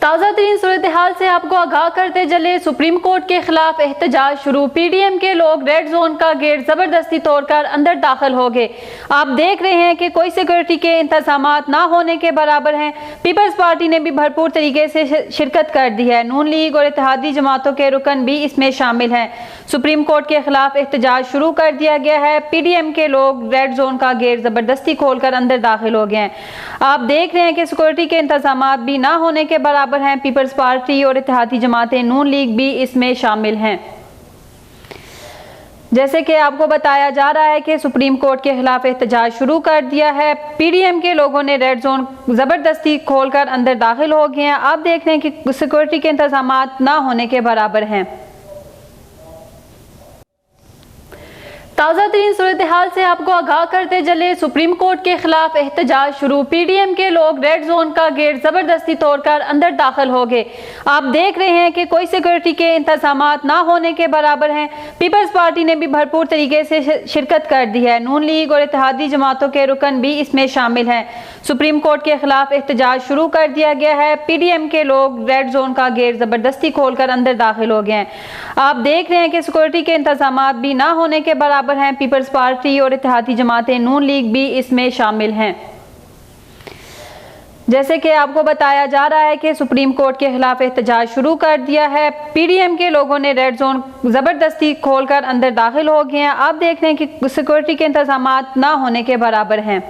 ताज़ा तरीन सूरत हाल से आपको आगाह करते चले, सुप्रीम कोर्ट के खिलाफ एहतजाज शुरू। पीडीएम के लोग रेड जोन का गेट जबरदस्ती तोड़कर अंदर दाखिल हो गए। आप देख रहे हैं कि कोई सिक्योरिटी के इंतजाम ना होने के बराबर हैं। पीपल्स पार्टी ने भी भरपूर तरीके से शिरकत कर दी है। नून लीग और इत्तेहादी जमातों के रुकन भी इसमें शामिल हैं। सुप्रीम कोर्ट के खिलाफ एहतजाज शुरू कर दिया गया है। पीडीएम के लोग रेड जोन का गेट जबरदस्ती खोलकर अंदर दाखिल हो गए हैं। आप देख रहे हैं कि सिक्योरिटी के इंतजाम भी ना होने के बराबर हैं। पीपल्स पार्टी और इत्तेहादी जमातें नून लीग भी इसमें शामिल हैं। जैसे कि आपको बताया जा रहा है कि सुप्रीम कोर्ट के खिलाफ एहतजाज शुरू कर दिया है। पीडीएम के लोगों ने रेड जोन जबरदस्ती खोलकर अंदर दाखिल हो गए हैं। आप देख रहे हैं कि सिक्योरिटी के इंतजाम ना होने के बराबर हैं। ताज़ा तरीन सूरत हाल से आपको आगाह करते चले, सुप्रीम कोर्ट के खिलाफ एहतजाज शुरू। पीडीएम के लोग रेड जोन का गेट जबरदस्ती तोड़कर अंदर दाखिल हो गए। आप देख रहे हैं कि कोई सिक्योरिटी के इंतजाम ना होने के बराबर हैं। पीपल्स पार्टी ने भी भरपूर तरीके से शिरकत कर दी है। नून लीग और इत्तेहादी जमातों के रुकन भी इसमें शामिल हैं। सुप्रीम कोर्ट के खिलाफ एहतजाज शुरू कर दिया गया है। पीडीएम के लोग रेड जोन का गेट जबरदस्ती खोलकर अंदर दाखिल हो गए हैं। आप देख रहे हैं कि सिक्योरिटी के इंतजाम भी ना होने के बराबर हैं। पीपल्स पार्टी और इत्तेहादी जमातें नून लीग भी इसमें शामिल हैं। जैसे कि आपको बताया जा रहा है कि सुप्रीम कोर्ट के खिलाफ एहतजाज शुरू कर दिया है। पीडीएम के लोगों ने रेड जोन जबरदस्ती खोलकर अंदर दाखिल हो गए हैं। आप देख रहे हैं कि सिक्योरिटी के इंतजाम ना होने के बराबर हैं।